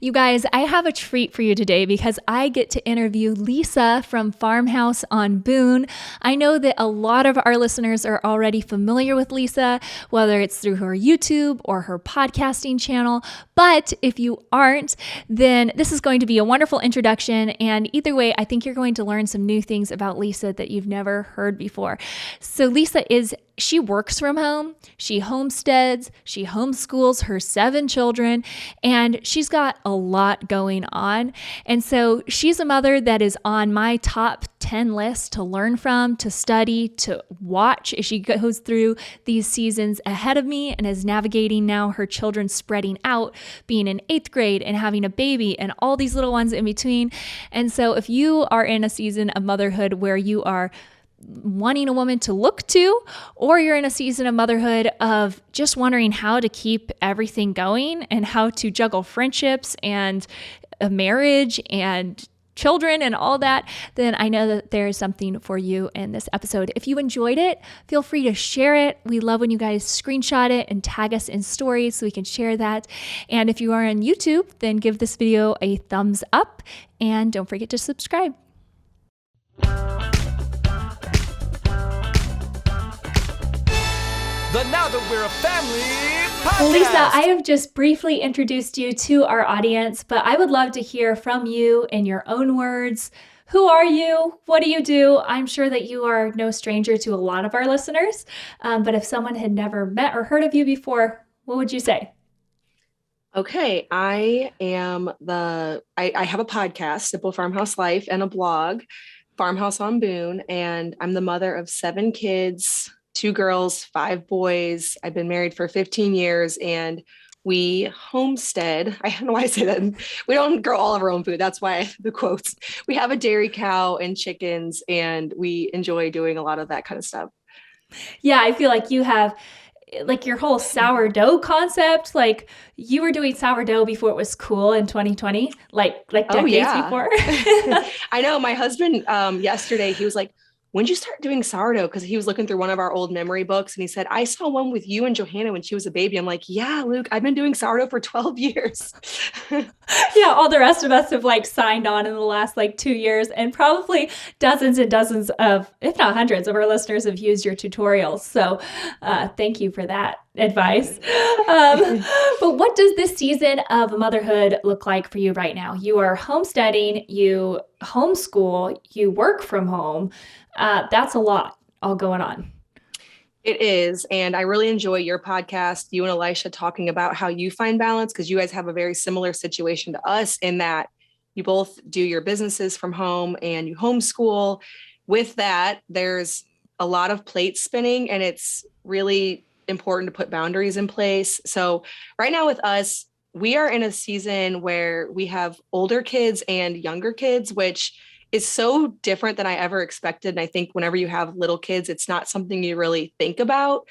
You guys, I have a treat for you today because I get to interview Lisa from Farmhouse on Boone. I know that a lot of our listeners are already familiar with Lisa, whether it's through her YouTube or her podcasting channel. But if you aren't, then this is going to be a wonderful introduction. And either way, I think you're going to learn some new things about Lisa that you've never heard before. So Lisa she works from home, she homesteads, she homeschools her 7 children, and she's got a lot going on. And so she's a mother that is on my top 10 list to learn from, to study, to watch as she goes through these seasons ahead of me and is navigating now her children spreading out, being in 8th grade and having a baby and all these little ones in between. And so if you are in a season of motherhood where you are wanting a woman to look to, or you're in a season of motherhood of just wondering how to keep everything going and how to juggle friendships and a marriage and children and all that, then I know that there is something for you in this episode. If you enjoyed it, feel free to share it. We love when you guys screenshot it and tag us in stories so we can share that. And if you are on YouTube, then give this video a thumbs up and don't forget to subscribe. The Now That We're a Family podcast. Lisa, I have just briefly introduced you to our audience, but I would love to hear from you in your own words. Who are you? What do you do? I'm sure that you are no stranger to a lot of our listeners, but if someone had never met or heard of you before, what would you say? Okay, I have a podcast, Simple Farmhouse Life, and a blog, Farmhouse on Boone, and I'm the mother of 7 kids, 2 girls, 5 boys. I've been married for 15 years and we homestead. I don't know why I say that. We don't grow all of our own food. That's why the quotes. We have a dairy cow and chickens and we enjoy doing a lot of that kind of stuff. Yeah, I feel like you have like your whole sourdough concept. Like you were doing sourdough before it was cool in 2020, like decades before. I know my husband yesterday, he was like, when did you start doing sourdough? Because he was looking through one of our old memory books and he said, I saw one with you and Johanna when she was a baby. I'm like, yeah, Luke, I've been doing sourdough for 12 years. Yeah, all the rest of us have signed on in the last 2 years, and probably dozens and dozens of, if not hundreds of our listeners have used your tutorials. So thank you for that advice. But what does this season of motherhood look like for you right now? You are homesteading, you homeschool, you work from home. That's a lot all going on. It is. And I really enjoy your podcast, you and Elisha, talking about how you find balance, because you guys have a very similar situation to us in that you both do your businesses from home and you homeschool. With that, there's a lot of plate spinning and it's really important to put boundaries in place. So right now with us, we are in a season where we have older kids and younger kids, which is so different than I ever expected. And I think whenever you have little kids, it's not something you really think about,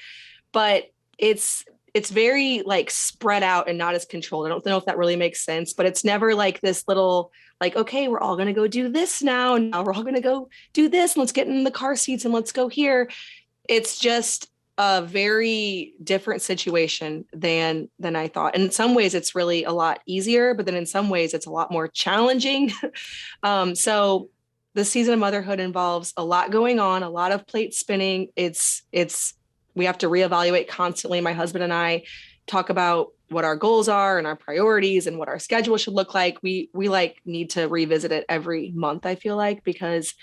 but it's very spread out and not as controlled. I don't know if that really makes sense, but it's never this little, okay, we're all going to go do this now. And now we're all going to go do this. And let's get in the car seats and let's go here. It's just a very different situation than I thought. And in some ways it's really a lot easier, but then in some ways it's a lot more challenging. So the season of motherhood involves a lot going on, a lot of plate spinning. We have to reevaluate constantly. My husband and I talk about what our goals are and our priorities and what our schedule should look like. We need to revisit it every month, I feel like, because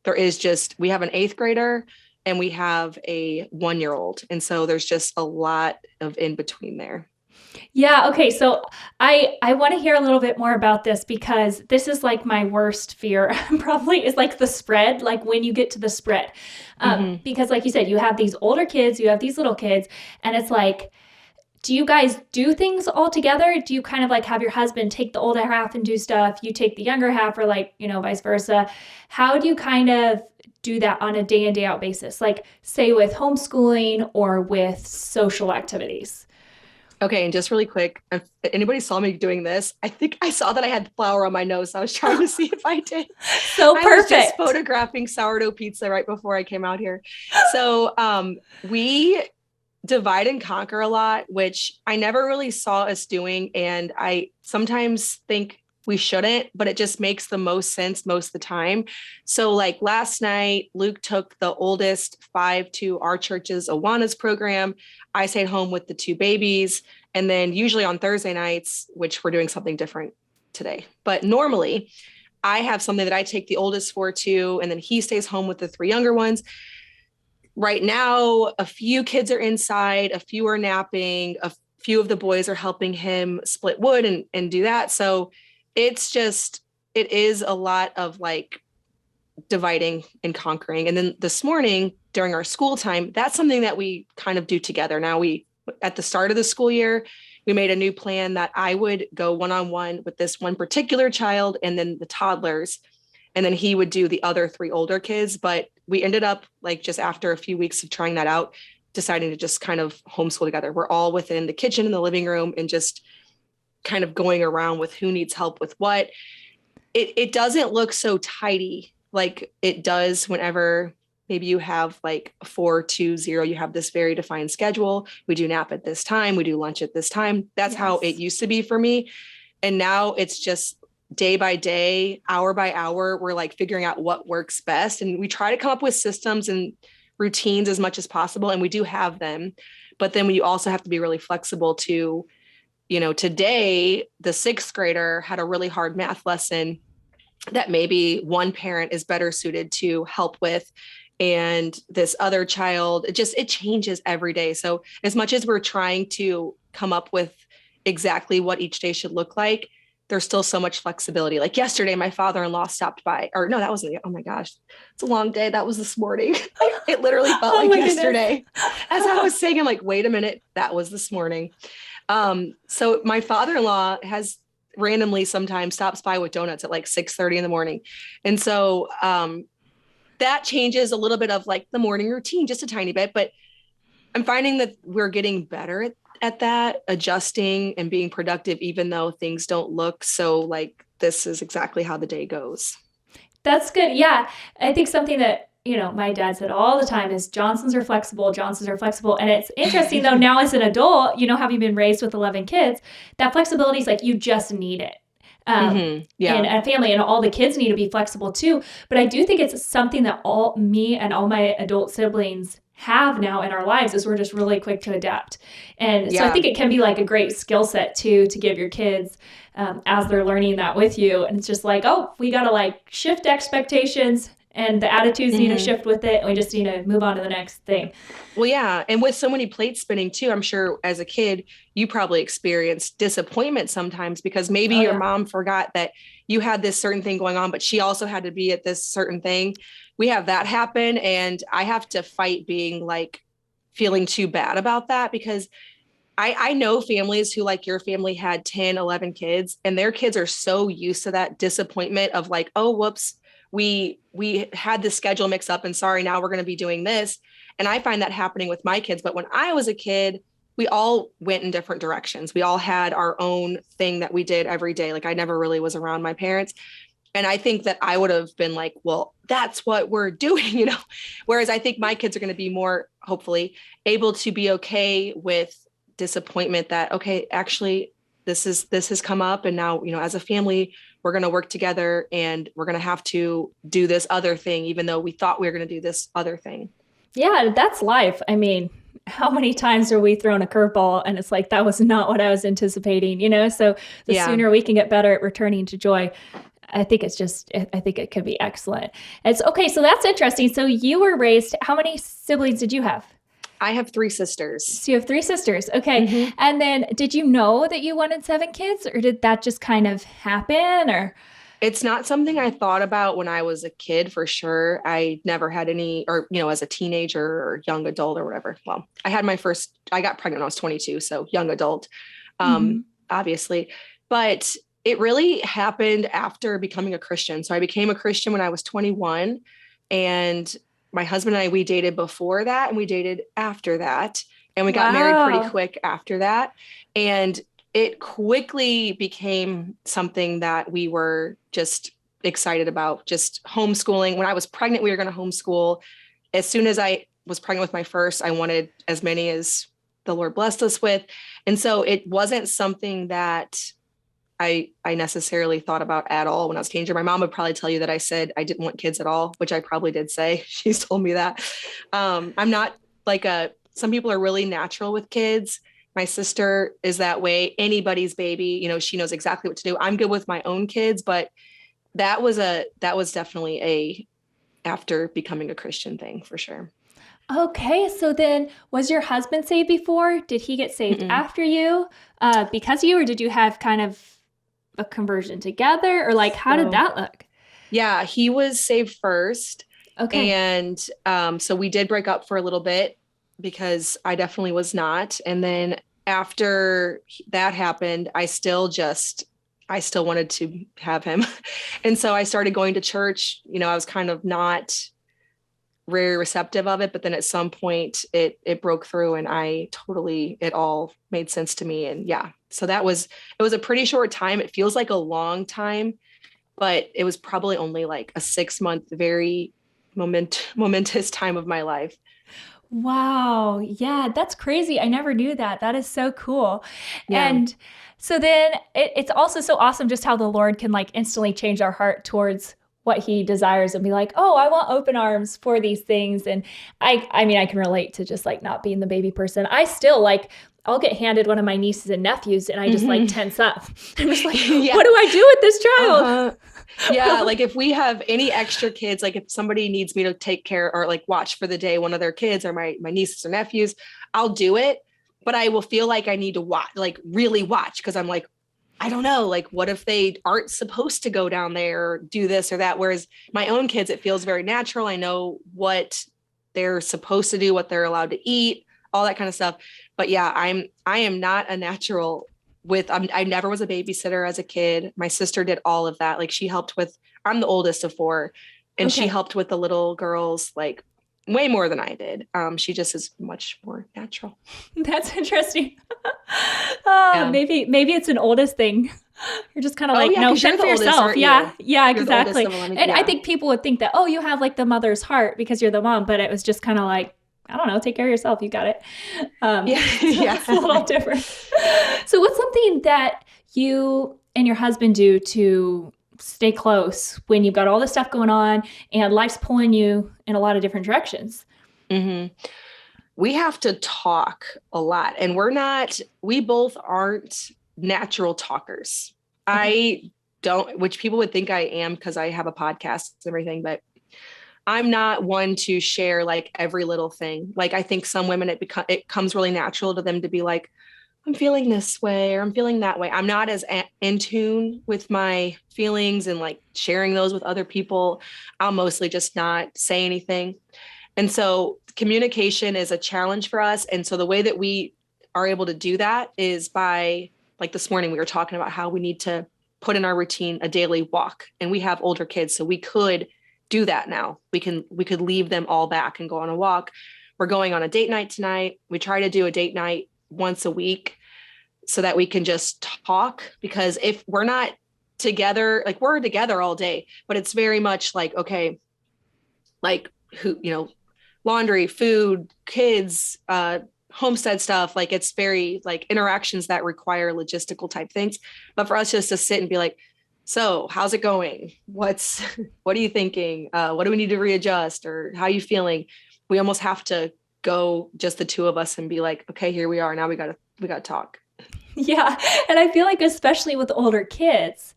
we have an 8th grader and we have a 1-year-old. And so there's just a lot of in between there. Yeah. Okay. So I want to hear a little bit more about this because this is my worst fear probably is the spread, when you get to the spread. Because like you said, you have these older kids, you have these little kids, and it's do you guys do things all together? Do you kind of have your husband take the older half and do stuff? You take the younger half or vice versa? How do you kind of do that on a day in, day out basis? Say with homeschooling or with social activities? Okay, and just really quick, if anybody saw me doing this, I think I saw that I had flour on my nose. So I was trying to see if I did. So perfect. I was just photographing sourdough pizza right before I came out here. So we divide and conquer a lot, which I never really saw us doing. And I sometimes think we shouldn't, but it just makes the most sense most of the time. So like last night, Luke took the oldest 5 to our church's Awana's program. I stayed home with the 2 babies. And then usually on Thursday nights, which we're doing something different today, but normally I have something that I take the oldest 4 to, and then he stays home with the 3 younger ones. Right now, a few kids are inside, a few are napping, a few of the boys are helping him split wood and do that. So it is a lot of like dividing and conquering. And then this morning during our school time, that's something that we kind of do together. Now at the start of the school year, we made a new plan that I would go one-on-one with this one particular child and then the toddlers. And then he would do the other 3 older kids. But we ended up like just after a few weeks of trying that out, deciding to just kind of homeschool together. We're all within the kitchen and the living room and just kind of going around with who needs help with what. It doesn't look so tidy like it does whenever maybe you have like 4-2-0, you have this very defined schedule. We do nap at this time. We do lunch at this time. That's how it used to be for me. And now it's just day by day, hour by hour, we're like figuring out what works best. And we try to come up with systems and routines as much as possible. And we do have them. But then you also have to be really flexible to, today, the 6th grader had a really hard math lesson that maybe one parent is better suited to help with. And this other child, it changes every day. So as much as we're trying to come up with exactly what each day should look like, there's still so much flexibility. Like yesterday, my father-in-law stopped by, or no, that wasn't, oh my gosh, it's a long day. That was this morning. It literally felt like yesterday. As I was saying, I'm like, wait a minute, that was this morning. So my father-in-law has randomly sometimes stops by with donuts at like 6:30 in the morning. And so, that changes a little bit of like the morning routine, just a tiny bit, but I'm finding that we're getting better at that, adjusting and being productive, even though things don't look so like this is exactly how the day goes. That's good. Yeah. I think something that, my dad said all the time is Johnsons are flexible. And it's interesting though, now as an adult, having been raised with 11 kids, that flexibility is like, you just need it. And a family and all the kids need to be flexible too. But I do think it's something that me and all my adult siblings have now in our lives is we're just really quick to adapt. And so I think it can be like a great skill set too, to give your kids as they're learning that with you. And it's just like, oh, we got to like shift expectations and the attitudes need to shift with it. And we just need to move on to the next thing. Well, yeah. And with so many plates spinning too, I'm sure as a kid, you probably experienced disappointment sometimes because maybe your mom forgot that you had this certain thing going on, but she also had to be at this certain thing. We have that happen. And I have to fight being like feeling too bad about that because I know families who like your family had 10, 11 kids and their kids are so used to that disappointment of like, oh, whoops, we had the schedule mix up and sorry, now we're going to be doing this. And I find that happening with my kids. But when I was a kid, we all went in different directions. We all had our own thing that we did every day. Like I never really was around my parents. And I think that I would have been like, well, that's what we're doing, Whereas I think my kids are going to be more, hopefully, able to be okay with disappointment that, okay, actually, this has come up. And now, as a family, we're going to work together and we're going to have to do this other thing, even though we thought we were going to do this other thing. Yeah, that's life. I mean, how many times are we thrown a curveball and it's like, that was not what I was anticipating, So the sooner we can get better at returning to joy, I think it could be excellent. It's okay. So that's interesting. So you were raised, how many siblings did you have? I have 3 sisters. So you have 3 sisters. Okay. Mm-hmm. And then did you know that you wanted 7 kids or did that just kind of happen or? It's not something I thought about when I was a kid, for sure. I never had any, or, as a teenager or young adult or whatever. Well, I got pregnant when I was 22. So young adult, obviously, but it really happened after becoming a Christian. So I became a Christian when I was 21 and my husband and I, we dated before that and we dated after that. And we got married pretty quick after that. And it quickly became something that we were just excited about, just homeschooling. When I was pregnant, we were going to homeschool. As soon as I was pregnant with my first, I wanted as many as the Lord blessed us with. And so it wasn't something that I necessarily thought about at all when I was a teenager. My mom would probably tell you that I said I didn't want kids at all, which I probably did say. She's told me that. I'm not like some people are really natural with kids. My sister is that way. Anybody's baby, she knows exactly what to do. I'm good with my own kids, but that was definitely after becoming a Christian thing for sure. Okay, so then was your husband saved before? Did he get saved after you? Because of you, or did you have kind of a conversion together, or like how did that look? Yeah, he was saved first. Okay. And so we did break up for a little bit because I definitely was not. And then after that happened, I still wanted to have him. And so I started going to church. I was kind of not very receptive of it, but then at some point it broke through and it all made sense to me. And yeah, so it was a pretty short time. It feels like a long time, but it was probably only like a 6-month, very momentous time of my life. Wow. Yeah, that's crazy. I never knew that. That is so cool. Yeah. And so then it's also so awesome just how the Lord can like instantly change our heart towards what he desires and be like, oh, I want open arms for these things. And I mean, I can relate to just like not being the baby person. I still like, I'll get handed one of my nieces and nephews and I just like tense up. I'm just like, Yeah. What do I do with this child? Yeah. Like if we have any extra kids, like if somebody needs me to take care or like watch for the day, one of their kids or my nieces or nephews, I'll do it. But I will feel like I need to watch, like really watch. Cause I'm like, I don't know, like what if they aren't supposed to go down there or do this or that? Whereas my own kids, it feels very natural. I know what they're supposed to do, what they're allowed to eat, all that kind of stuff. But yeah, I am not a natural I never was a babysitter as a kid. My sister did all of that. Like she helped I'm the oldest of 4 and she helped with the little girls, like way more than I did. She just is much more natural. That's interesting. Yeah. Maybe it's an oldest thing. You're just kind of like, no, fend for yourself. Yeah. Yeah, exactly. And I think people would think that, oh, you have like the mother's heart because you're the mom, but it was just kind of like, I don't know, take care of yourself. You got it. It's a little different. So what's something that you and your husband do to stay close when you've got all this stuff going on and life's pulling you in a lot of different directions? Mm-hmm. We have to talk a lot and we both aren't natural talkers. Okay. I don't, which people would think I am because I have a podcast and everything, but I'm not one to share like every little thing. Like I think some women, it comes really natural to them to be like, I'm feeling this way or I'm feeling that way. I'm not as in tune with my feelings and like sharing those with other people. I'll mostly just not say anything. And so communication is a challenge for us. And so the way that we are able to do that is by, like this morning, we were talking about how we need to put in our routine a daily walk. And we have older kids, so we could do that now. We could leave them all back and go on a walk. We're going on a date night tonight. We try to do a date night once a week so that we can just talk, because if we're not together, like we're together all day, but it's very much like, okay, like laundry, food, kids, homestead stuff. Like it's very like interactions that require logistical type things. But for us just to sit and be like, so how's it going? What are you thinking? What do we need to readjust, or how are you feeling? We almost have to go just the two of us and be like, okay, here we are. Now we got to talk. Yeah. And I feel like, especially with older kids,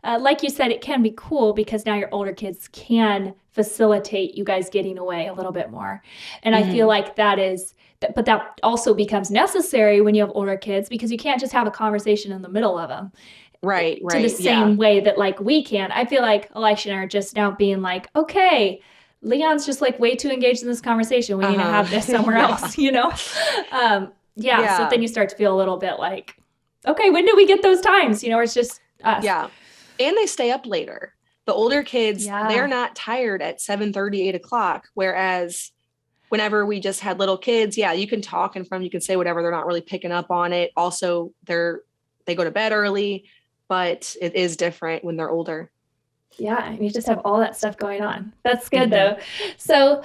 like you said, it can be cool because now your older kids can facilitate you guys getting away a little bit more. And I feel like but that also becomes necessary when you have older kids, because you can't just have a conversation in the middle of them. Right. To the same way that like we can. I feel like Elisha and I are just now being like, okay, Leon's just like way too engaged in this conversation. We need to have this somewhere else, So then you start to feel a little bit like, okay, when do we get those times? It's just us. Yeah. And they stay up later. The older kids, they're not tired at 7:30, 8 o'clock. Whereas whenever we just had little kids, you can talk in front, you can say whatever. They're not really picking up on it. Also, they go to bed early, but it is different when they're older. Yeah. And you just have all that stuff going on. That's good though. So,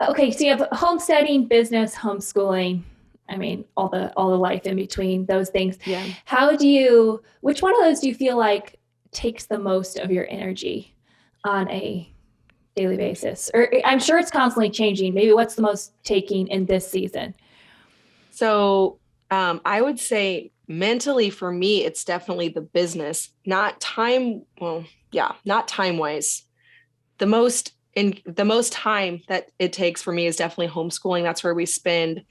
okay. So you have homesteading, business, homeschooling. I mean, all the life in between those things. Yeah. Which one of those do you feel like takes the most of your energy on a daily basis? Or I'm sure it's constantly changing. Maybe what's the most taking in this season? So I would say mentally for me, it's definitely the business, not time. Well, yeah, not time wise. The most time that it takes for me is definitely homeschooling. That's where we spend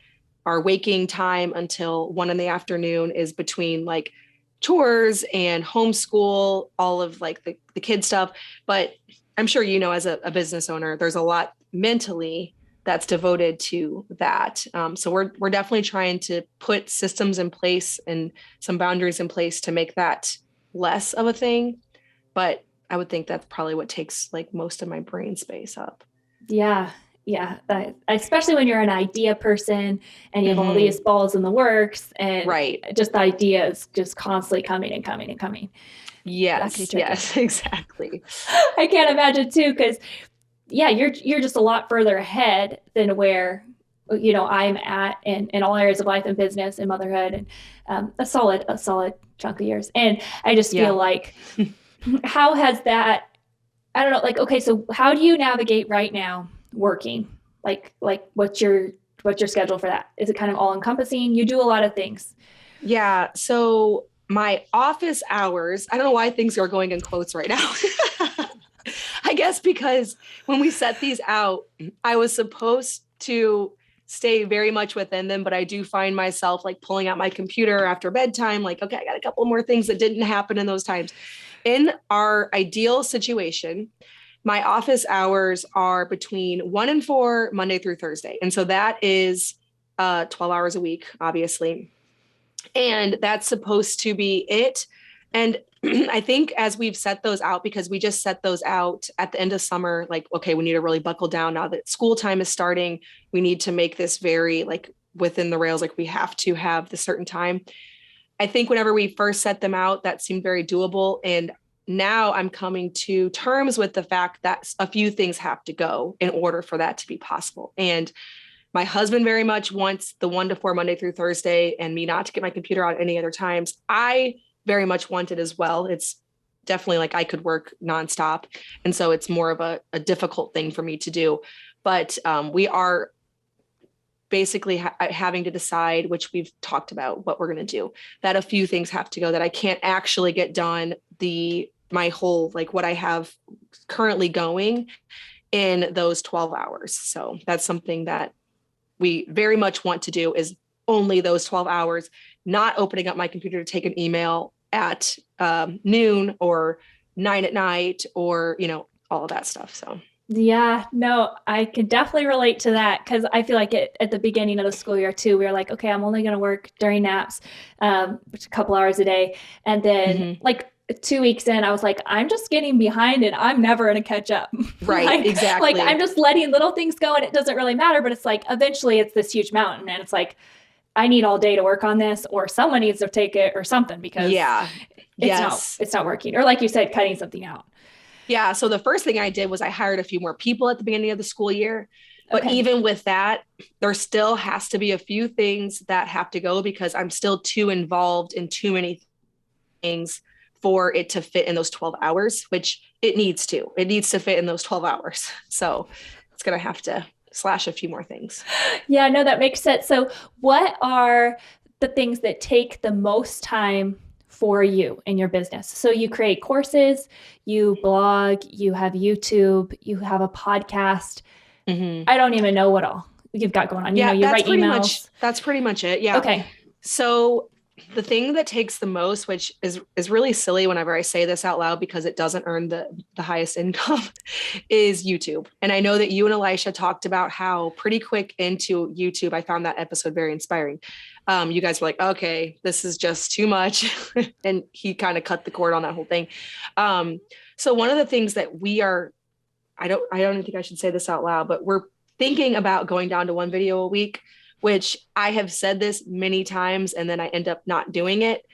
our waking time until 1 PM is between like chores and homeschool, all of like the kid stuff. But I'm sure, as a business owner, there's a lot mentally that's devoted to that. So we're definitely trying to put systems in place and some boundaries in place to make that less of a thing. But I would think that's probably what takes like most of my brain space up. Yeah. Yeah. Especially when you're an idea person and you have all these balls in the works and Right. just the ideas just constantly coming and coming and coming. Yes. Yes, exactly. I can't imagine too, because you're just a lot further ahead than where I'm at in all areas of life and business and motherhood and a solid chunk of years. And I just feel like how has that, I don't know, like, okay, so how do you navigate right now working? Like what's your schedule for that? Is it kind of all encompassing? You do a lot of things. Yeah. So my office hours, I don't know why things are going in quotes right now. I guess because when we set these out, I was supposed to stay very much within them, but I do find myself like pulling out my computer after bedtime, like, okay, I got a couple more things that didn't happen in those times. In our ideal situation, my office hours are between 1 and 4, Monday through Thursday. And so that is 12 hours a week, obviously. And that's supposed to be it. And I think as we've set those out, because we just set those out at the end of summer, like, okay, we need to really buckle down now that school time is starting. We need to make this very like within the rails, like we have to have the certain time. I think whenever we first set them out, that seemed very doable. And now I'm coming to terms with the fact that a few things have to go in order for that to be possible. And my husband very much wants the 1 to 4 Monday through Thursday and me not to get my computer out any other times. I very much want it as well. It's definitely like I could work nonstop. And so it's more of a difficult thing for me to do. But we are basically having to decide, which we've talked about what we're going to do, that a few things have to go, that I can't actually get done my whole, like what I have currently going in those 12 hours. So that's something that we very much want to do, is only those 12 hours, not opening up my computer to take an email at noon or 9 at night or, all of that stuff. So. Yeah, no, I can definitely relate to that, because I feel like at the beginning of the school year too, we were like, okay, I'm only going to work during naps, which a couple hours a day. And then like 2 weeks in, I was like, I'm just getting behind and I'm never going to catch up. Right. Exactly. Like I'm just letting little things go and it doesn't really matter, but it's like, eventually it's this huge mountain and it's like, I need all day to work on this, or someone needs to take it or something, because it's not working. Or like you said, cutting something out. Yeah. So the first thing I did was I hired a few more people at the beginning of the school year. But even with that, there still has to be a few things that have to go, because I'm still too involved in too many things for it to fit in those 12 hours, which it needs to. It needs to fit in those 12 hours. So it's going to have to slash a few more things. Yeah, no, that makes sense. So what are the things that take the most time for you in your business? So you create courses, you blog, you have YouTube, you have a podcast. I don't even know what all you've got going on. You write emails. That's pretty much it. Yeah. Okay. So the thing that takes the most, which is really silly whenever I say this out loud because it doesn't earn the highest income, is YouTube. And I know that you and Elisha talked about how pretty quick into YouTube, I found that episode very inspiring. You guys were like, okay, this is just too much. And he kind of cut the cord on that whole thing. So one of the things that we are, I don't even think I should say this out loud, but we're thinking about going down to 1 video a week, which I have said this many times and then I end up not doing it.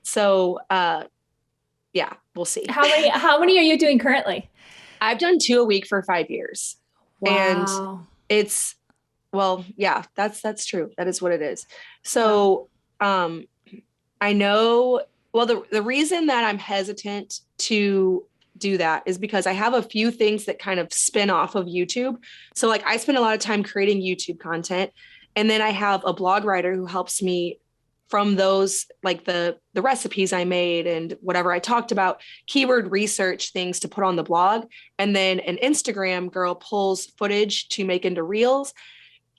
So yeah, we'll see. How many are you doing currently? I've done 2 a week for 5 years. Wow. And it's well, yeah, that's true. That is what it is. So, I know, well, the reason that I'm hesitant to do that is because I have a few things that kind of spin off of YouTube. So like I spend a lot of time creating YouTube content, and then I have a blog writer who helps me from those, like the recipes I made and whatever I talked about, keyword research things to put on the blog. And then an Instagram girl pulls footage to make into reels.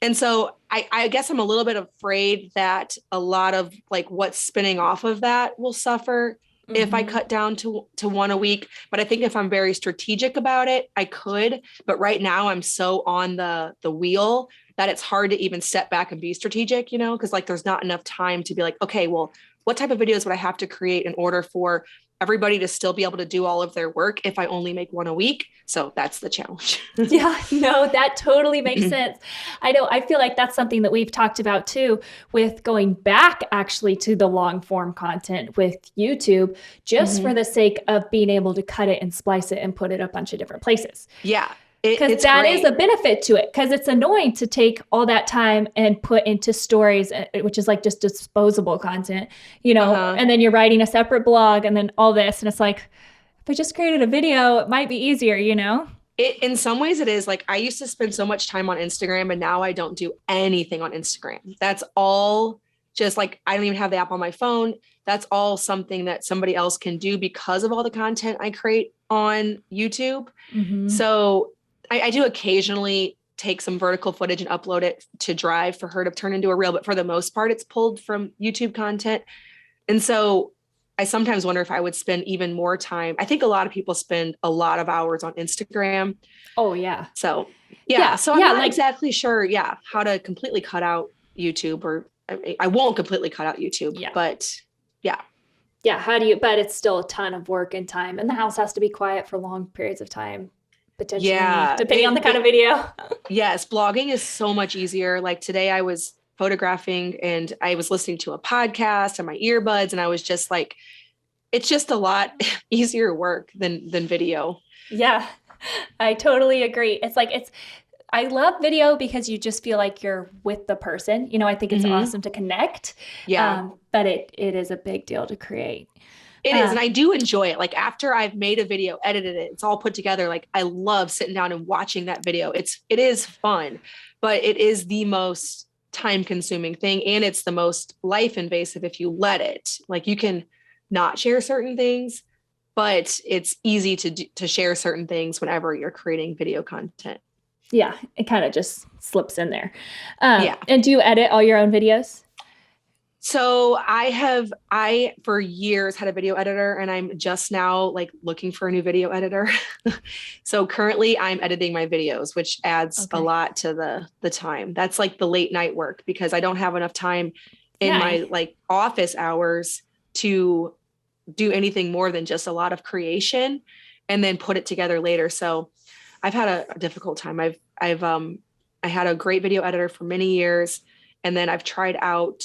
And so I guess I'm a little bit afraid that a lot of like what's spinning off of that will suffer if I cut down to one a week. But I think if I'm very strategic about it, I could. But right now I'm so on the wheel that it's hard to even step back and be strategic, because like there's not enough time to be like, okay, well, what type of videos would I have to create in order for everybody to still be able to do all of their work if I only make one a week? So that's the challenge. Yeah, no, that totally makes sense. I know. I feel like that's something that we've talked about too, with going back actually to the long form content with YouTube, just for the sake of being able to cut it and splice it and put it a bunch of different places. Yeah. Because that is a benefit to it, because it's annoying to take all that time and put into stories, which is like just disposable content, and then you're writing a separate blog and then all this. And it's like, if I just created a video, it might be easier, In some ways it is. Like I used to spend so much time on Instagram, and now I don't do anything on Instagram. That's all just like, I don't even have the app on my phone. That's all something that somebody else can do because of all the content I create on YouTube. So I do occasionally take some vertical footage and upload it to Drive for her to turn into a reel, but for the most part, it's pulled from YouTube content. And so I sometimes wonder if I would spend even more time. I think a lot of people spend a lot of hours on Instagram. Oh, yeah. So, So I'm not exactly sure, how to completely cut out YouTube, or I won't completely cut out YouTube, but yeah. Yeah. But it's still a ton of work and time, and the house has to be quiet for long periods of time. Potentially, depending on the kind of video. Yes, blogging is so much easier. Like today I was photographing and I was listening to a podcast on my earbuds, and I was just like, it's just a lot easier work than video. Yeah, I totally agree. It's like, I love video because you just feel like you're with the person. I think it's awesome to connect. Yeah. But it is a big deal to create. It is. And I do enjoy it. Like after I've made a video, edited it, it's all put together. Like I love sitting down and watching that video. It is fun, but it is the most time consuming thing. And it's the most life invasive if you let it. Like you can not share certain things, but it's easy to share certain things whenever you're creating video content. Yeah. It kind of just slips in there. And do you edit all your own videos? So I for years had a video editor, and I'm just now like looking for a new video editor. So currently I'm editing my videos, which adds a lot to the time. That's like the late night work, because I don't have enough time in my like office hours to do anything more than just a lot of creation and then put it together later. So I've had a difficult time. I had a great video editor for many years, and then I've tried out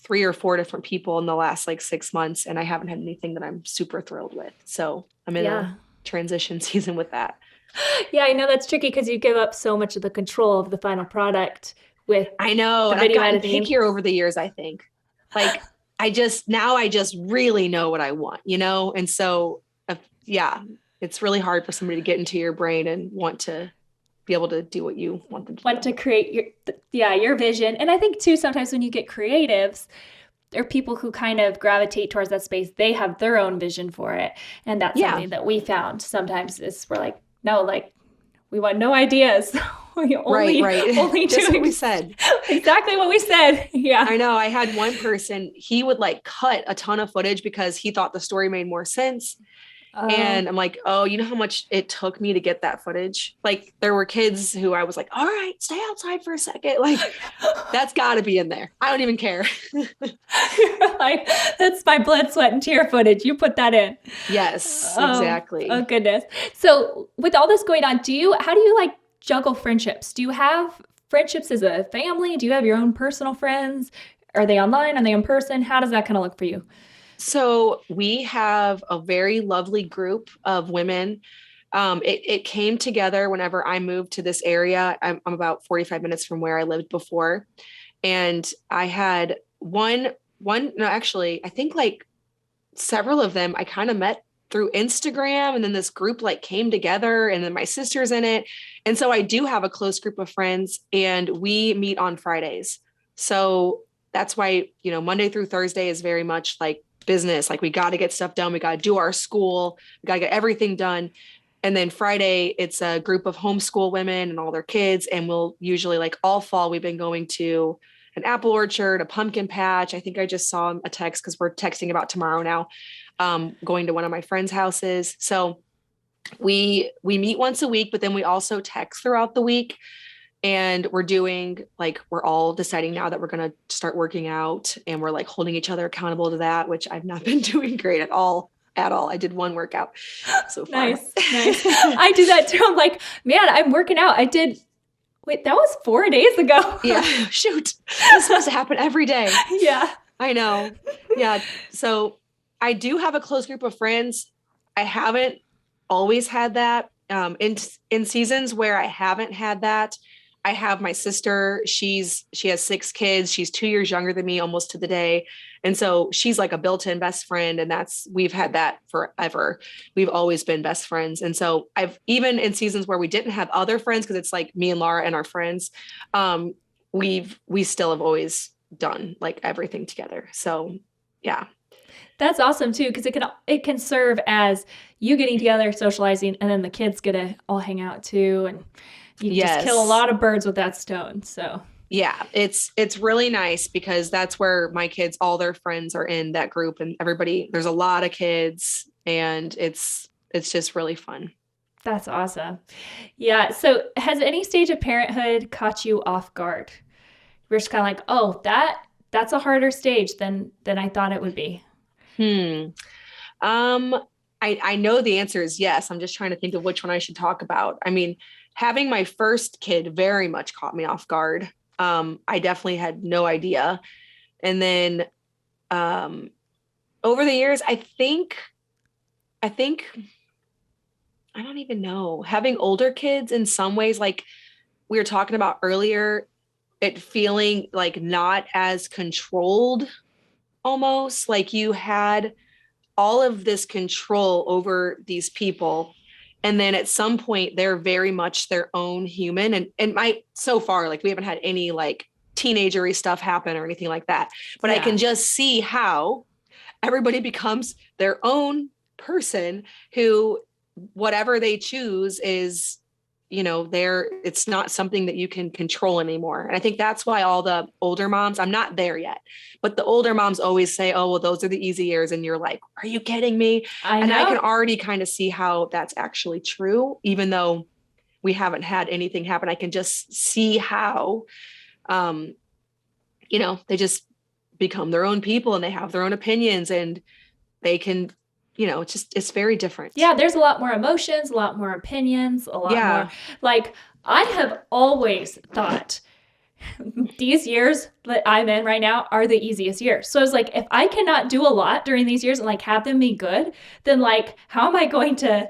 3 or 4 different people in the last like 6 months, and I haven't had anything that I'm super thrilled with. So I'm in a transition season with that. Yeah, I know that's tricky because you give up so much of the control of the final product with I know, and I've gotten pickier over the years, I think. Like I just really know what I want, And so it's really hard for somebody to get into your brain and want to be able to do what you want them to want to create your vision. And I think too, sometimes when you get creatives, there are people who kind of gravitate towards that space. They have their own vision for it. And that's something that we found sometimes is we're like, no, like we want no ideas. Only just what we said. Exactly what we said. Yeah. I know. I had one person, he would like cut a ton of footage because he thought the story made more sense. And I'm like, oh, you know how much it took me to get that footage? Like there were kids who I was like, all right, stay outside for a second. Like that's gotta be in there. I don't even care. Like, that's my blood, sweat, and tear footage. You put that in. Yes, exactly. Oh goodness. So with all this going on, how do you like juggle friendships? Do you have friendships as a family? Do you have your own personal friends? Are they online? Are they in person? How does that kind of look for you? So we have a very lovely group of women It came together whenever I moved to this area. I'm about 45 minutes from where I lived before. And I had no, actually, I think like several of them I kind of met through Instagram, and then this group like came together, and then my sister's in it. And so I do have a close group of friends, and we meet on Fridays. So that's why, Monday through Thursday is very much like business. Like we got to get stuff done. We got to do our school. We got to get everything done. And then Friday, it's a group of homeschool women and all their kids. And we'll usually, like all fall, we've been going to an apple orchard, a pumpkin patch. I think I just saw a text because we're texting about tomorrow now, going to one of my friends' houses. So we meet once a week, but then we also text throughout the week. And we're all deciding now that we're going to start working out, and we're like holding each other accountable to that, which I've not been doing great at all. I did one workout so far. Nice. I do that too. I'm like, man, I'm working out. Wait, that was 4 days ago. Yeah. Shoot. This supposed to happen every day. Yeah. I know. Yeah. So I do have a close group of friends. I haven't always had that. In seasons where I haven't had that, I have my sister. She has 6 kids. She's 2 years younger than me, almost to the day. And so she's like a built-in best friend. And we've had that forever. We've always been best friends. And so even in seasons where we didn't have other friends, because it's like me and Laura and our friends, we still have always done like everything together. So yeah. That's awesome too, because it can serve as you getting together, socializing, and then the kids get to all hang out too. And you can just kill a lot of birds with that stone. So yeah, it's really nice because that's where my kids, all their friends are in that group, and there's a lot of kids, and it's just really fun. That's awesome. Yeah. So has any stage of parenthood caught you off guard? We're just kind of like, oh, that's a harder stage than I thought it would be. I know the answer is yes. I'm just trying to think of which one I should talk about. I mean, having my first kid very much caught me off guard. I definitely had no idea. And then over the years, I think I don't even know, having older kids in some ways, like we were talking about earlier, it feeling like not as controlled, almost like you had all of this control over these people. And then at some point they're very much their own human. And so far, like we haven't had any like teenagery stuff happen or anything like that, but I can just see how everybody becomes their own person who, whatever they choose is, it's not something that you can control anymore. And I think that's why all the older moms, I'm not there yet, but the older moms always say, oh, well, those are the easy years. And you're like, are you kidding me? I can already kind of see how that's actually true, even though we haven't had anything happen. I can just see how, they just become their own people, and they have their own opinions, and they can, it's very different. Yeah. There's a lot more emotions, a lot more opinions, a lot more. Like I have always thought these years that I'm in right now are the easiest years. So I was like, if I cannot do a lot during these years and like have them be good, then like, how am I going to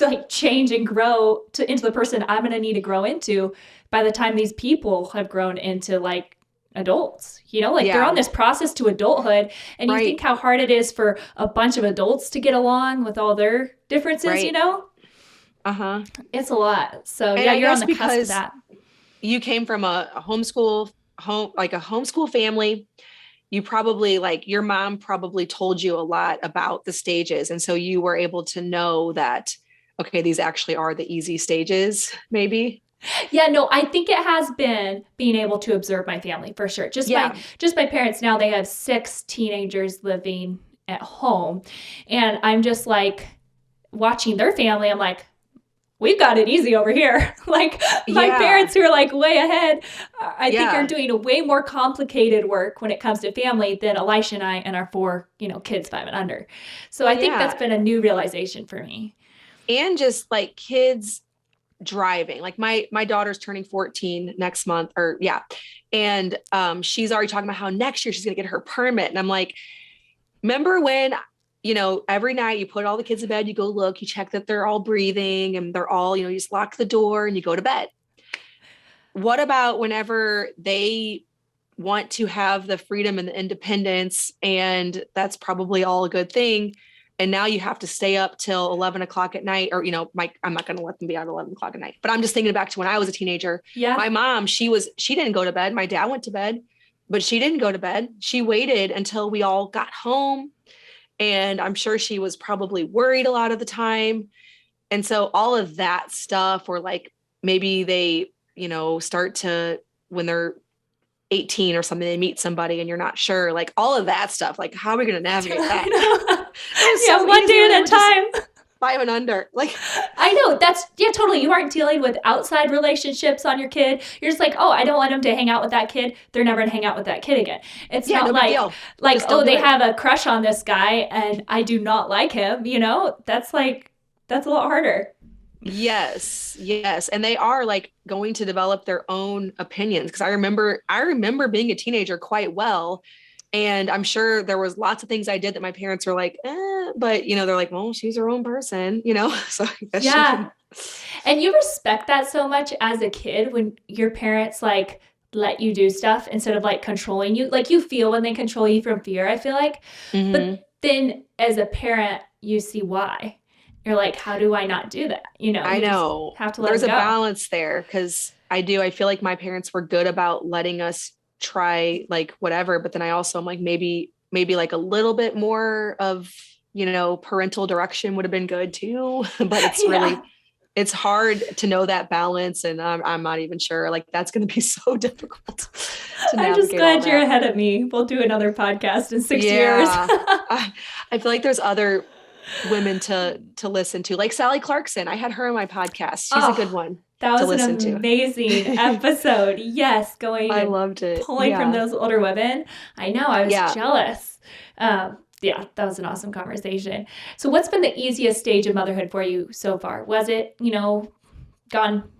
like change and grow into the person I'm going to need to grow into by the time these people have grown into like adults, they're on this process to adulthood, and you think how hard it is for a bunch of adults to get along with all their differences, It's a lot. So and you're on the cusp of that. You came from a homeschool family. You probably your mom probably told you a lot about the stages. And so you were able to know that, okay, these actually are the easy stages, maybe. Yeah, no, I think it has been being able to observe my family for sure. Just my parents now, they have 6 teenagers living at home. And I'm just like watching their family. I'm like, we've got it easy over here. Like my parents who are like way ahead, I think are doing a way more complicated work when it comes to family than Elisha and I and our 4, kids 5 and under. So I think that's been a new realization for me. And just like kids driving, like my daughter's turning 14 next month, and she's already talking about how next year she's gonna get her permit. And I'm like, remember when every night you put all the kids to bed, you go look, you check that they're all breathing and they're all, you just lock the door and you go to bed. What about whenever they want to have the freedom and the independence, and that's probably all a good thing, and now you have to stay up till 11 o'clock at night, or, I'm not going to let them be out at 11 o'clock at night, but I'm just thinking back to when I was a teenager. Yeah. My mom, she didn't go to bed. My dad went to bed, but she didn't go to bed. She waited until we all got home. And I'm sure she was probably worried a lot of the time. And so all of that stuff, or like maybe they, start to, when they're 18 or something, they meet somebody and you're not sure, like all of that stuff, like how are we going to navigate that? Yeah, so one day at a time. 5 and under. Like, I know totally. You aren't dealing with outside relationships on your kid. You're just like, oh, I don't want them to hang out with that kid. They're never going to hang out with that kid again. It's not like, oh, they have a crush on this guy and I do not like him. That's a lot harder. Yes. And they are like going to develop their own opinions. Cause I remember being a teenager quite well. And I'm sure there was lots of things I did that my parents were like, but they're like, well, she's her own person, so I guess yeah. And you respect that so much as a kid when your parents like let you do stuff instead of like controlling you. Like you feel when they control you from fear, I feel like. Mm-hmm. But then as a parent, you see why. You're like, how do I not do that? I know. Have to let There's a go. balance there because I feel like my parents were good about letting us try like whatever, but then I also am like maybe like a little bit more of parental direction would have been good too. But it's really it's hard to know that balance, and I'm not even sure, like that's going to be so difficult to navigate. I'm just glad you're ahead of me. We'll do another podcast in 6 years. I feel like there's other women to listen to, like Sally Clarkson. I had her on my podcast. She's a good one. That was an amazing episode. Yes, I loved it. Pulling from those older women. I know, I was jealous. That was an awesome conversation. So what's been the easiest stage of motherhood for you so far? Was it, years gone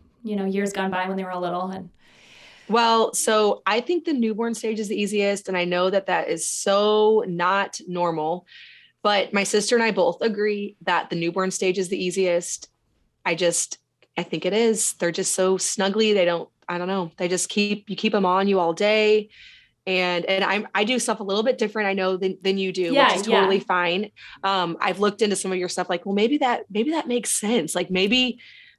by when they were all little? Well, so I think the newborn stage is the easiest. And I know that is so not normal, but my sister and I both agree that the newborn stage is the easiest. I think it is. They're just so snuggly. I don't know. They just keep them on you all day. And I do stuff a little bit different, I know, than you do, which is totally fine. I've looked into some of your stuff, like, well, maybe that makes sense. Like maybe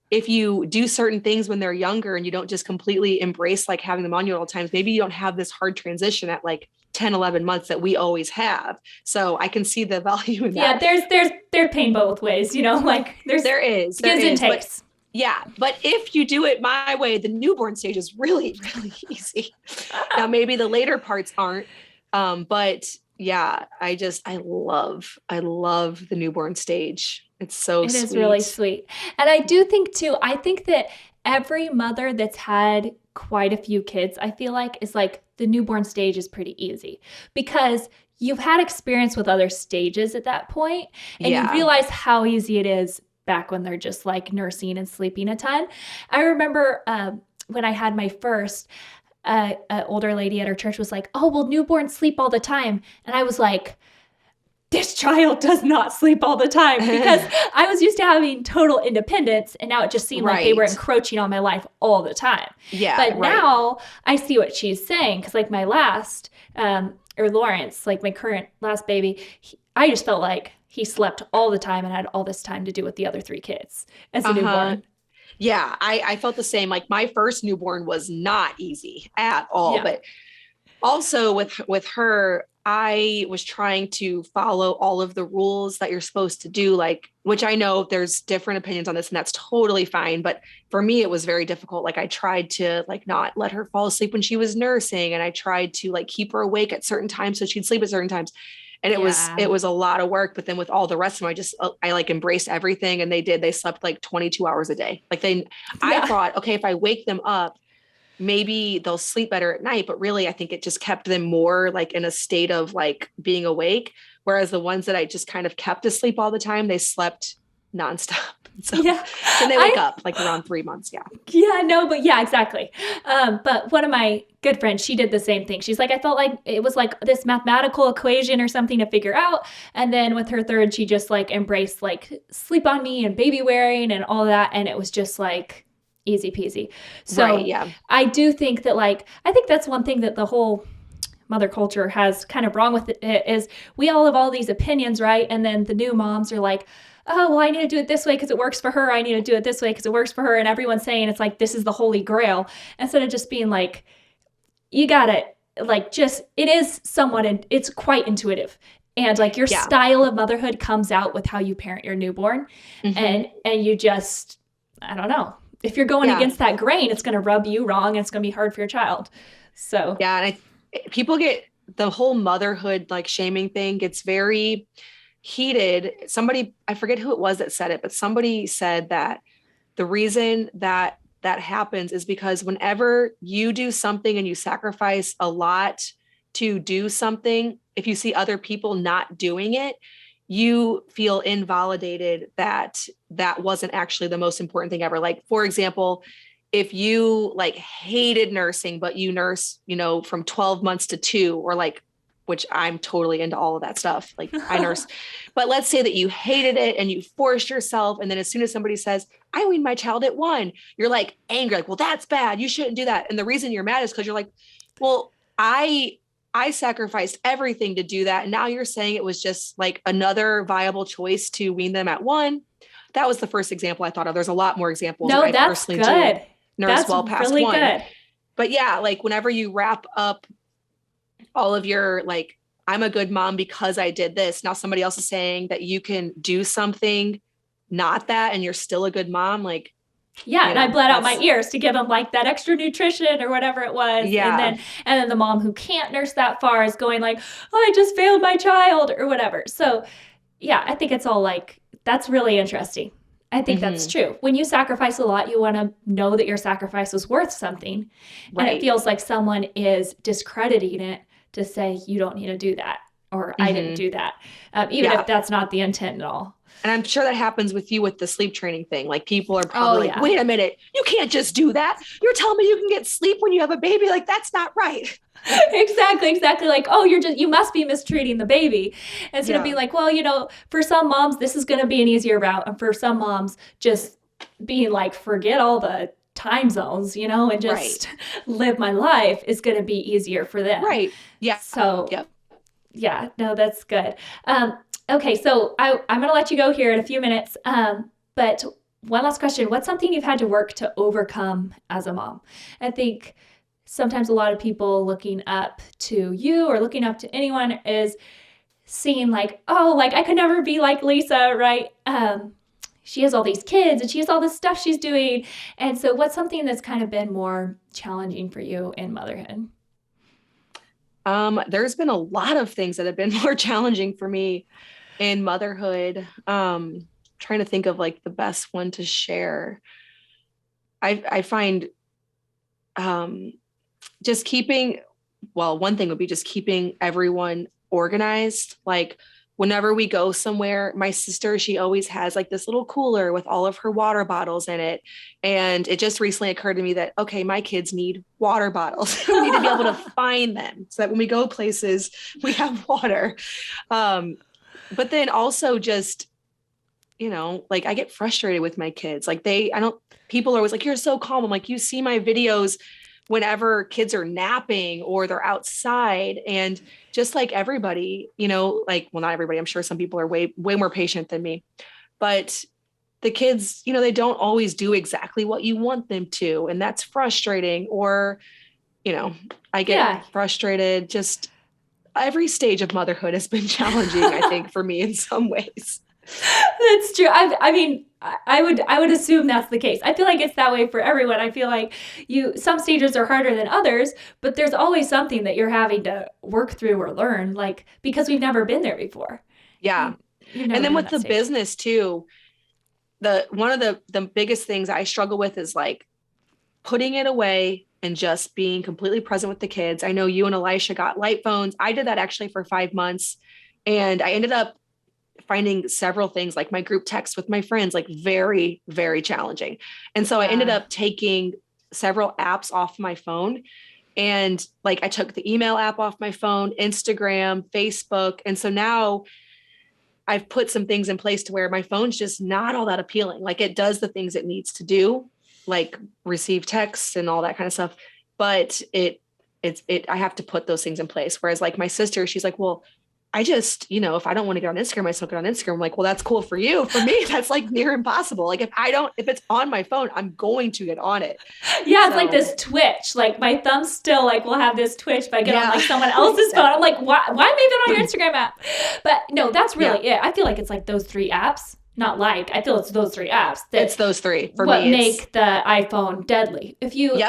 if you do certain things when they're younger and you don't just completely embrace like having them on you at all times, maybe you don't have this hard transition at like 10, 11 months that we always have. So I can see the value in that. Yeah, there's pain both ways, like there is gives and takes. But if you do it my way, the newborn stage is really, really easy. Now, maybe the later parts aren't, but yeah, I love the newborn stage. It's so sweet. It is really sweet. And I do think too, that every mother that's had quite a few kids, I feel like, is like the newborn stage is pretty easy because you've had experience with other stages at that point, and you realize how easy it is back when they're just like nursing and sleeping a ton. I remember when I had my first, an older lady at our church was like, oh, well, newborns sleep all the time. And I was like, this child does not sleep all the time, because I was used to having total independence, and now it just seemed like they were encroaching on my life all the time. Yeah. But now I see what she's saying, because like my last, or Lawrence, like my current last baby, I just felt like he slept all the time and had all this time to do with the other 3 kids as a newborn. Yeah, I felt the same. Like my first newborn was not easy at all. Yeah. But also with her, I was trying to follow all of the rules that you're supposed to do, like, which I know there's different opinions on this, and that's totally fine. But for me, it was very difficult. Like I tried to like not let her fall asleep when she was nursing. And I tried to like keep her awake at certain times so she'd sleep at certain times. And it was a lot of work, but then with all the rest of them, I like embraced everything. And they slept like 22 hours a day. Like I thought, okay, if I wake them up, maybe they'll sleep better at night. But really, I think it just kept them more like in a state of like being awake. Whereas the ones that I just kind of kept asleep all the time, they slept nonstop. So Yeah. then they wake up like around 3 months. Yeah. Yeah, no, but yeah, exactly. But one of my good friends, she did the same thing. She's like, I felt like it was like this mathematical equation or something to figure out. And then with her third, she just like embraced like sleep on me and baby wearing and all that. And it was just like easy peasy. So Right, yeah. I do think that like, I think that's one thing that the whole mother culture has kind of wrong with it is we all have all these opinions, right? And then the new moms are like, oh, well, I need to do it this way because it works for her. I need to do it this way because it works for her. And everyone's saying it's like, this is the holy grail. Instead of just being like, you got to like, just, it is somewhat, it's quite intuitive. And like your style of motherhood comes out with how you parent your newborn. And you just, I don't know, if you're going against that grain, it's going to rub you wrong and it's going to be hard for your child. So yeah. And people get the whole motherhood, like shaming thing gets very heated. Somebody, I forget who it was that said it, but somebody said that the reason that that happens is because whenever you do something and you sacrifice a lot to do something, if you see other people not doing it, you feel invalidated that that wasn't actually the most important thing ever. Like, for example, if you like hated nursing, but you nurse, from 12 months to 2, or like, which I'm totally into all of that stuff. Like I nurse, but let's say that you hated it and you forced yourself. And then as soon as somebody says, I weaned my child at 1, you're like angry, like, well, that's bad. You shouldn't do that. And the reason you're mad is because you're like, well, I sacrificed everything to do that. And now you're saying it was just like another viable choice to wean them at 1. That was the first example I thought of. There's a lot more examples. No, that's good. Nurse that's well past really 1. Good. But yeah, like whenever you wrap up all of your, like, I'm a good mom because I did this. Now somebody else is saying that you can do something, not that, and you're still a good mom. Like, yeah. And I bled out my ears to give them like that extra nutrition or whatever it was. Yeah. And then the mom who can't nurse that far is going like, oh, I just failed my child or whatever. So yeah, I think it's all like, that's really interesting. I think that's true. When you sacrifice a lot, you want to know that your sacrifice was worth something. Right. And it feels like someone is discrediting it to say, you don't need to do that, or I didn't do that, even if that's not the intent at all. And I'm sure that happens with you with the sleep training thing. Like people are probably like, wait a minute, you can't just do that. You're telling me you can get sleep when you have a baby? Like, that's not right. Exactly. Like, oh, you must be mistreating the baby. Instead of being like, well, for some moms, this is going to be an easier route. And for some moms, just being like, forget all the time zones, and just live my life is going to be easier for them. Right. Yeah. So, yeah, no, that's good. Okay. So I'm going to let you go here in a few minutes. But one last question. What's something you've had to work to overcome as a mom? I think sometimes a lot of people looking up to you or looking up to anyone is seeing like, oh, like I could never be like Lisa, right? She has all these kids and she has all this stuff she's doing. And so what's something that's kind of been more challenging for you in motherhood? There's been a lot of things that have been more challenging for me in motherhood. Trying to think of like the best one to share. I find just one thing would be just keeping everyone organized. Like whenever we go somewhere, my sister, she always has like this little cooler with all of her water bottles in it. And it just recently occurred to me that, okay, my kids need water bottles. We need to be able to find them so that when we go places, we have water. But then also just, like I get frustrated with my kids. Like people are always like, you're so calm. I'm like, you see my videos whenever kids are napping or they're outside, and just like everybody, like, well, not everybody, I'm sure some people are way, way more patient than me, but the kids, they don't always do exactly what you want them to. And that's frustrating. Or, I get frustrated. Just every stage of motherhood has been challenging, I think, for me in some ways. That's true. I mean, I would assume that's the case. I feel like it's that way for everyone. I feel like some stages are harder than others, but there's always something that you're having to work through or learn, like, because we've never been there before. Yeah. And then with the business too, one of the biggest things I struggle with is like putting it away and just being completely present with the kids. I know you and Elisha got light phones. I did that actually for 5 months, and I ended up finding several things like my group text with my friends, like very, very challenging. And so I ended up taking several apps off my phone. And like I took the email app off my phone, Instagram, Facebook. And so now I've put some things in place to where my phone's just not all that appealing. Like it does the things it needs to do, like receive texts and all that kind of stuff. But I have to put those things in place. Whereas like my sister, she's like, well, I just, if I don't want to get on Instagram, I still get on Instagram. I'm like, well, that's cool for you. For me, that's like near impossible. Like if it's on my phone, I'm going to get on it. Yeah. It's like this twitch, like my thumb still like will have this twitch if I get on like someone else's phone. I'm like, why am I even on your Instagram app? But no, that's really it. I feel like it's like those 3 apps, not like, I feel it's those 3 apps. It's those 3 for what me. What make the iPhone deadly. If you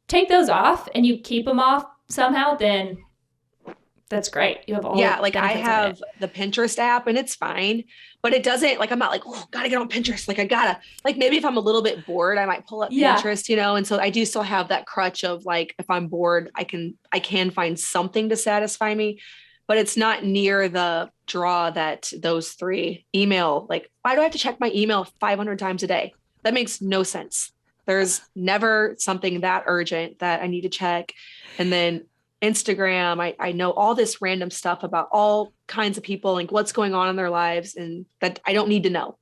take those off and you keep them off somehow, then that's great. You have all like I have the Pinterest app and it's fine, but it doesn't like, I'm not like, oh, gotta get on Pinterest. Like I gotta, like maybe if I'm a little bit bored, I might pull up Pinterest, and so I do still have that crutch of like, if I'm bored, I can find something to satisfy me, but it's not near the draw that those 3 email. Like, why do I have to check my email 500 times a day? That makes no sense. There's never something that urgent that I need to check. And then Instagram, I know all this random stuff about all kinds of people, like what's going on in their lives, and that I don't need to know,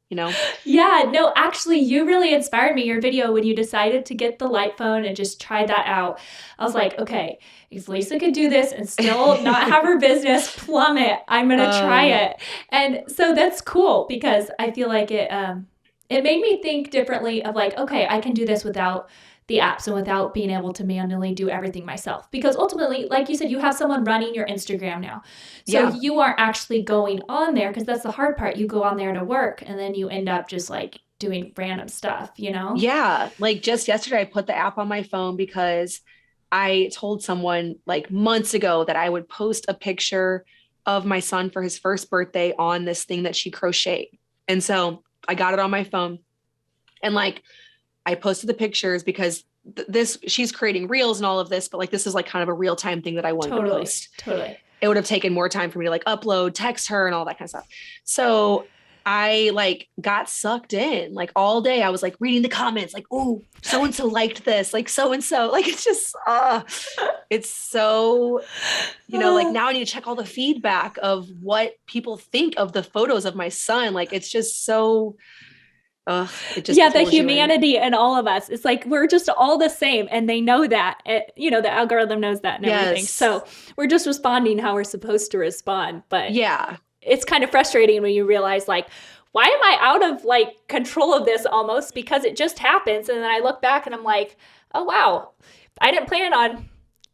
Yeah, no, actually, you really inspired me. Your video when you decided to get the light phone and just try that out. I was like, okay, if Lisa could do this and still not have her business plummet, I'm going to try it. And so that's cool because I feel like it made me think differently of like, okay, I can do this without the apps and without being able to manually do everything myself. Because ultimately, like you said, you have someone running your Instagram now. So you aren't actually going on there because that's the hard part. You go on there to work and then you end up just like doing random stuff, Yeah. Like just yesterday, I put the app on my phone because I told someone like months ago that I would post a picture of my son for his first birthday on this thing that she crocheted. And so I got it on my phone and like, I posted the pictures because she's creating reels and all of this, but like, this is like kind of a real time thing that I wanted to post. Totally. It would have taken more time for me to like upload, text her and all that kind of stuff. So I like got sucked in like all day. I was like reading the comments, like, oh, so-and-so liked this, like so-and-so, like, it's just, it's so, like now I need to check all the feedback of what people think of the photos of my son. Like, it's just so, it just the humanity in all of us. It's like we're just all the same, and they know that. The algorithm knows that and everything. So we're just responding how we're supposed to respond. But it's kind of frustrating when you realize, like, why am I out of like control of this almost? Because it just happens, and then I look back and I'm like, oh wow, I didn't plan on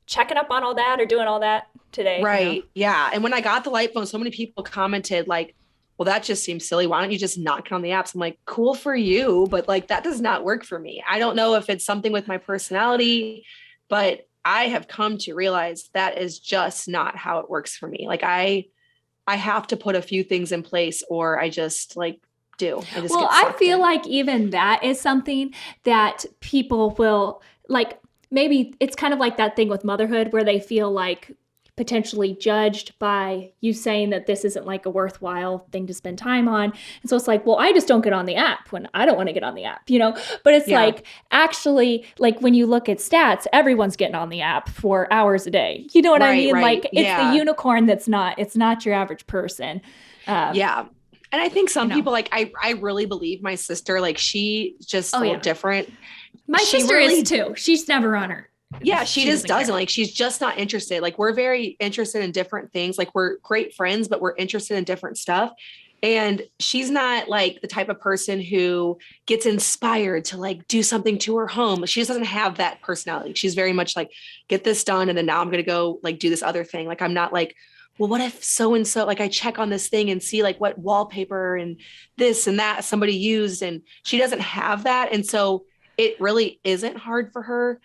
checking up on all that or doing all that today. Right? Yeah. And when I got the light phone, so many people commented like, well, that just seems silly. Why don't you just not get on the apps? I'm like, cool for you, but like, that does not work for me. I don't know if it's something with my personality, but I have come to realize that is just not how it works for me. Like I have to put a few things in place or I just like do. I feel like even that is something that people will like, maybe it's kind of like that thing with motherhood where they feel like potentially judged by you saying that this isn't like a worthwhile thing to spend time on. And so it's like, well, I just don't get on the app when I don't want to get on the app, but it's like, actually, like when you look at stats, everyone's getting on the app for hours a day. You know what I mean? Right. Like it's the unicorn it's not your average person. And I think some people like, I really believe my sister, like she just so different. My sister is too. She's never on her. Yeah, she just doesn't like, she's just not interested. Like we're very interested in different things. Like we're great friends, but we're interested in different stuff. And she's not like the type of person who gets inspired to like do something to her home. She just doesn't have that personality. She's very much like, get this done. And then now I'm going to go like do this other thing. Like, I'm not like, well, what if so-and-so, like I check on this thing and see like what wallpaper and this and that somebody used. And she doesn't have that. And so it really isn't hard for her.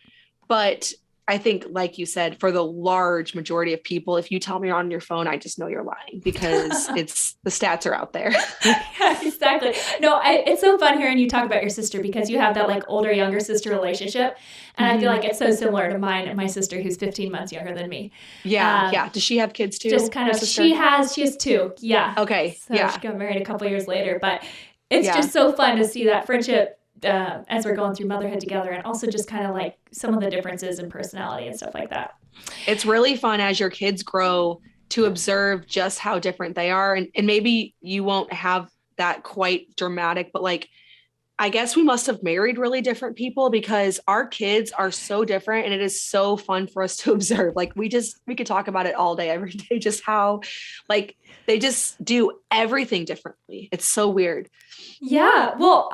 But I think, like you said, for the large majority of people, if you tell me you're on your phone, I just know you're lying because the stats are out there. Yeah, exactly. No, it's so fun hearing you talk about your sister because you have that like older, younger sister relationship. And I feel like it's so similar to mine and my sister who's 15 months younger than me. Yeah. Does she have kids too? Just kind of, she has 2. Yeah. Okay. So she got married a couple years later, but it's just so fun to see that friendship as we're going through motherhood together, and also just kind of like some of the differences in personality and stuff like that. It's really fun as your kids grow to observe just how different they are. And maybe you won't have that quite dramatic, but like, I guess we must have married really different people because our kids are so different, and it is so fun for us to observe. Like we could talk about it all day, every day, just how like they just do everything differently. It's so weird. Yeah. Well,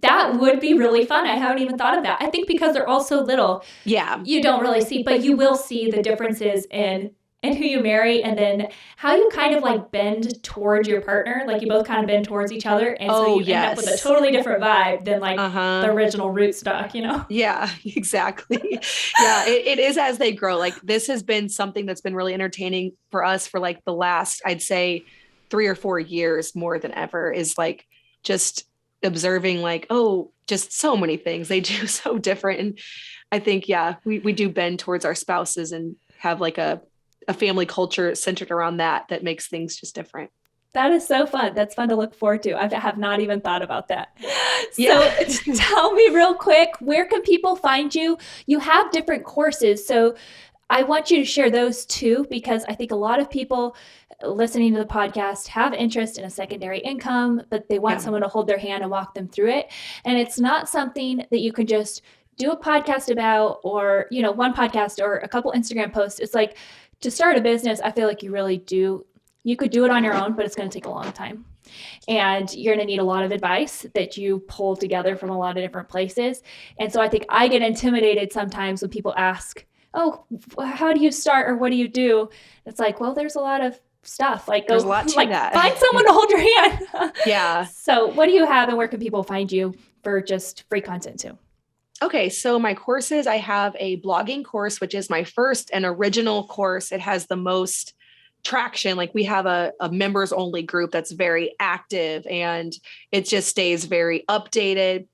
that would be really fun. I haven't even thought of that. I think because they're all so little, you don't really see, but you will see the differences in who you marry, and then how you kind of like bend towards your partner. Like you both kind of bend towards each other. And so you end up with a totally different vibe than like the original rootstock, you know? Yeah, exactly. It is as they grow. Like this has been something that's been really entertaining for us for like the last, I'd say 3 or 4 years more than ever, is like just observing like, just so many things they do so different. And I think, we do bend towards our spouses and have like a family culture centered around that makes things just different. That is so fun. That's fun to look forward to. I have not even thought about that. So tell me real quick, where can people find you? You have different courses. So I want you to share those too, because I think a lot of people listening to the podcast have interest in a secondary income, but they want someone to hold their hand and walk them through it. And it's not something that you can just do a podcast about, or, one podcast or a couple Instagram posts. It's like, to start a business, I feel like you could do it on your own, but it's going to take a long time. And you're going to need a lot of advice that you pull together from a lot of different places. And so I think I get intimidated sometimes when people ask, how do you start, or what do you do? It's like, well, there's a lot of stuff. Like, there's a lot to that. Find someone to hold your hand. Yeah. So what do you have, and where can people find you for just free content too? Okay, so my courses, I have a blogging course, which is my first and original course. It has the most traction. Like we have a members only group that's very active, and it just stays very updated.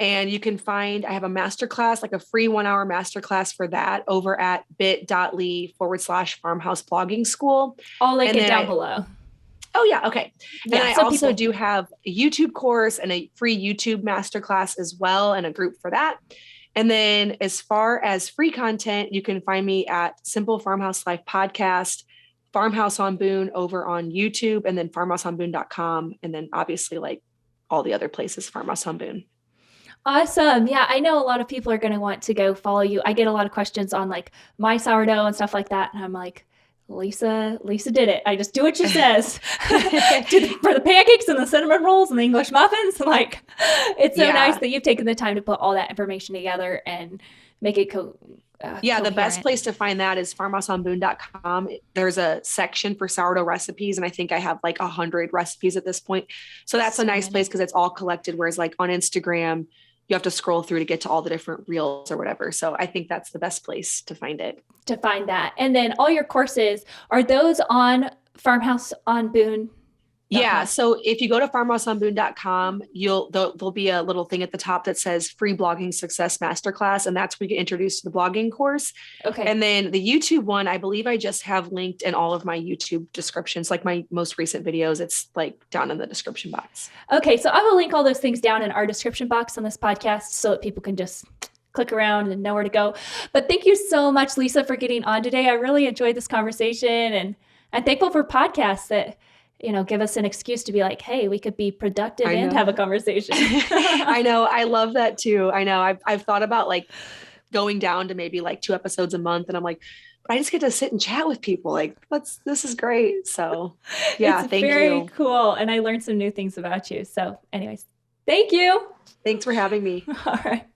And you can find, I have a masterclass, like a free 1-hour masterclass for that over at bit.ly/farmhouse blogging school. I'll link it down below. Oh yeah. Okay. And I also do have a YouTube course and a free YouTube masterclass as well, and a group for that. And then as far as free content, you can find me at Simple Farmhouse Life Podcast, Farmhouse on Boone over on YouTube, and then farmhouseonboone.com. And then obviously like all the other places, Farmhouse on Boone. Awesome. Yeah. I know a lot of people are going to want to go follow you. I get a lot of questions on like my sourdough and stuff like that. And I'm like, Lisa did it. I just do what she says. For the pancakes and the cinnamon rolls and the English muffins. Like, it's so nice that you've taken the time to put all that information together and make it the best place to find that is farmhouseonboone.com. There's a section for sourdough recipes, and I think I have like 100 recipes at this point. So that's a nice place because it's all collected. Whereas like on Instagram, you have to scroll through to get to all the different reels or whatever. So I think that's the best place to find it. To find that. And then all your courses, are those on Farmhouse on Boone? Yeah. So if you go to farmhouseonboone.com, there'll be a little thing at the top that says free blogging success masterclass. And that's where you get introduced to the blogging course. Okay. And then the YouTube one, I believe I just have linked in all of my YouTube descriptions, like my most recent videos. It's like down in the description box. Okay. So I will link all those things down in our description box on this podcast so that people can just click around and know where to go. But thank you so much, Lisa, for getting on today. I really enjoyed this conversation, and I'm thankful for podcasts that give us an excuse to be like, hey, we could be productive and have a conversation. I know. I love that too. I know. I've thought about like going down to maybe like 2 episodes a month, and I'm like, but I just get to sit and chat with people. Like, this is great. So yeah, it's thank you. Very cool. And I learned some new things about you. So anyways, thank you. Thanks for having me. All right.